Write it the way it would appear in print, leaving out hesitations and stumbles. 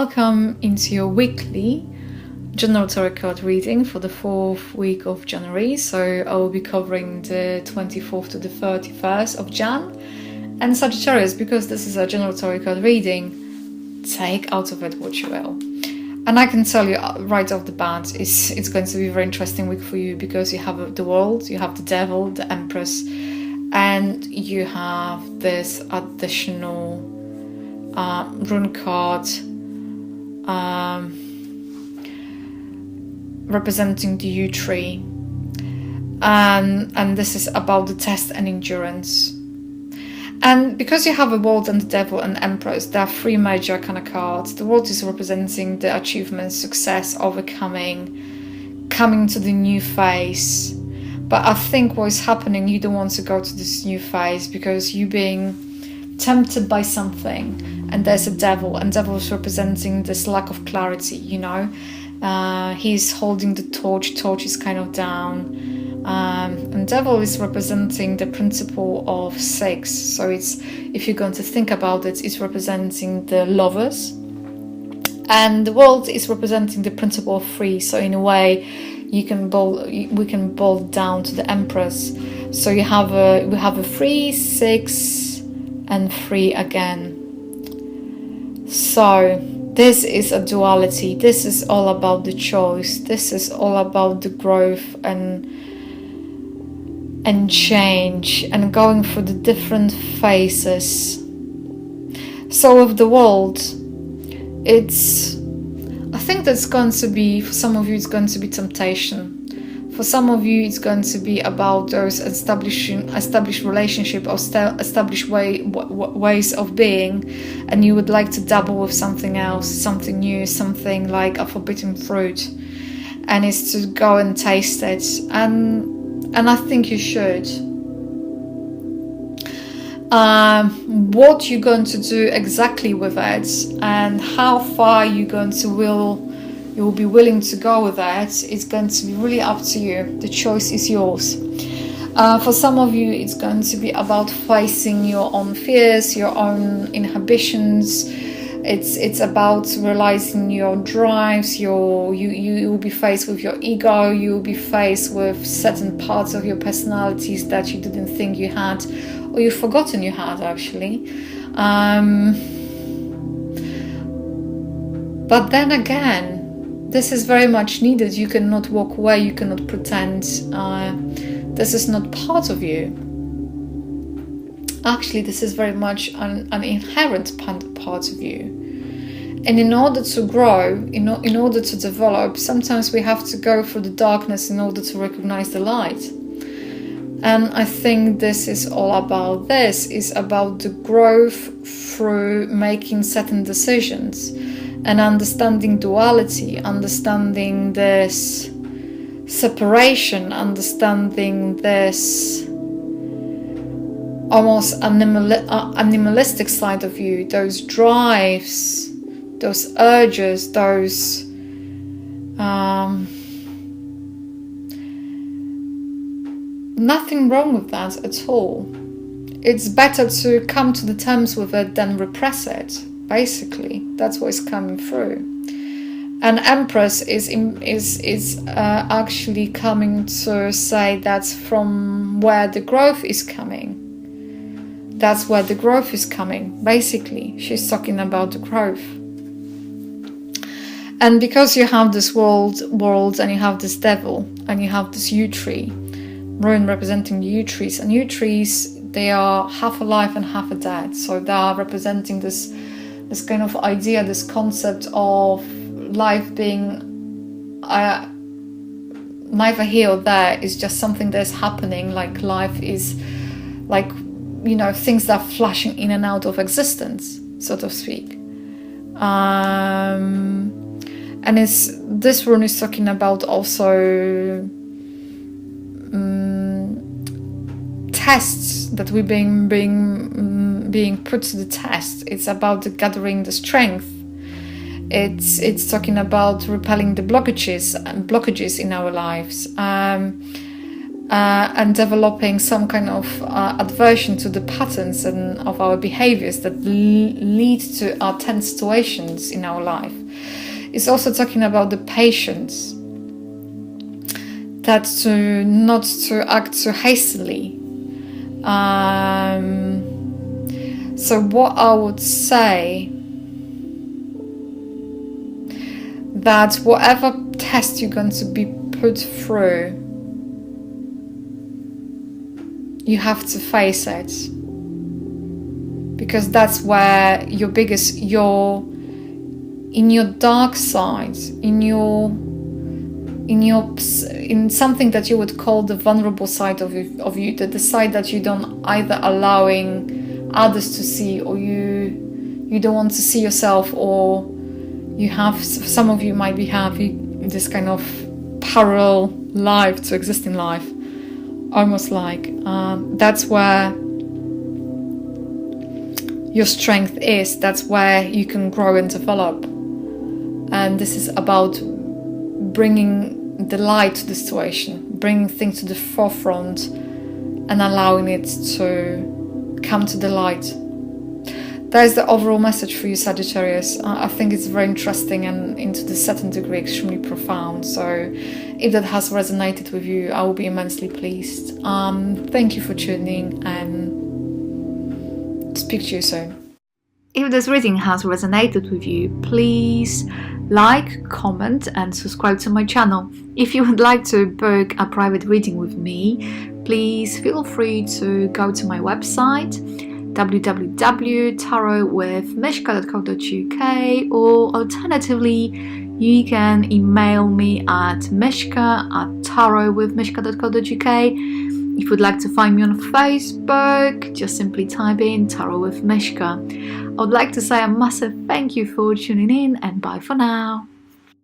Welcome into your weekly general tarot card reading for the 4th week of January. So I will be covering the 24th to the 31st of Jan. And Sagittarius, because this is a general tarot card reading, take out of it what you will. And I can tell you right off the bat, it's going to be a very interesting week for you, because you have the World, you have the Devil, the Empress, and you have this additional rune card representing the yew tree, and this is about the test and endurance. And because you have a World and the Devil and Empress, there are three major kind of cards. The World is representing the achievement, success, overcoming, coming to the new phase. But I think what is happening, you don't want to go to this new phase because you're being tempted by something, and there's a Devil, and Devil is representing this lack of clarity, you know. He's holding the torch is kind of down, and Devil is representing the principle of 6. So it's, if you're going to think about it, it's representing the lovers, and the World is representing the principle of 3. So in a way, we can boil down to the Empress. So we have a 3, 6, and 3 again. So this is a duality. This is all about the choice. This is all about the growth and change and going through the different phases. So with the World, I think that's going to be, for some of you, it's going to be temptation. For some of you, it's going to be about those established relationship or established ways of being, and you would like to dabble with something else, something new, something like a forbidden fruit, and it's to go and taste it, and I think you should. What you're going to do exactly with it and how far you're going to you will be willing to go with that, it's going to be really up to you. The choice is yours. For some of you, it's going to be about facing your own fears, your own inhibitions. It's about realizing your drives. You will be faced with your ego. You will be faced with certain parts of your personalities that you didn't think you had, or you've forgotten you had, actually. But then again, this is very much needed. You cannot walk away. You cannot pretend this is not part of you. Actually, this is very much an inherent part of you. And in order to grow, in order to develop, sometimes we have to go through the darkness in order to recognize the light. And I think this is all about this. It's about the growth through making certain decisions and understanding duality, understanding this separation, understanding this almost animalistic side of you, those drives, those urges, those nothing wrong with that at all. It's better to come to the terms with it than repress it. Basically, that's what is coming through. And Empress is actually coming to say that's from where the growth is coming. That's where the growth is coming. Basically, she's talking about the growth. And because you have this world, and you have this Devil, and you have this yew tree, rune representing the yew trees, and yew trees, they are half alive and half dead. So they are representing this kind of idea, this concept of life being neither here or there. It's just something that's happening. Like life is like, things that are flashing in and out of existence, so to speak. And this rune is talking about also tests that we're being put to the test. It's about gathering the strength. It's talking about repelling the blockages in our lives. and developing some kind of aversion to the patterns and of our behaviors that lead to our tense situations in our life. It's also talking about the patience, that not to act too hastily. So what I would say, that whatever test you're going to be put through, you have to face it, because that's where in your dark side, in something that you would call the vulnerable side of you, the side that you don't either allowing others to see, or you don't want to see yourself, or you have, some of you might be having this kind of parallel life to existing life, almost like that's where your strength is, that's where you can grow and develop. And this is about bringing the light to the situation, bringing things to the forefront and allowing it to come to the light. That is the overall message for you, Sagittarius. I think it's very interesting and, into the certain degree, extremely profound. So if that has resonated with you, I will be immensely pleased. Thank you for tuning, and speak to you soon. If this reading has resonated with you, please like, comment and subscribe to my channel. If you would like to book a private reading with me, please feel free to go to my website www.tarotwithmishka.co.uk, or alternatively you can email me at mishka@tarotwithmishka.co.uk. If you'd like to find me on Facebook, just simply type in Tarot with Mishka. I would like to say a massive thank you for tuning in, and bye for now.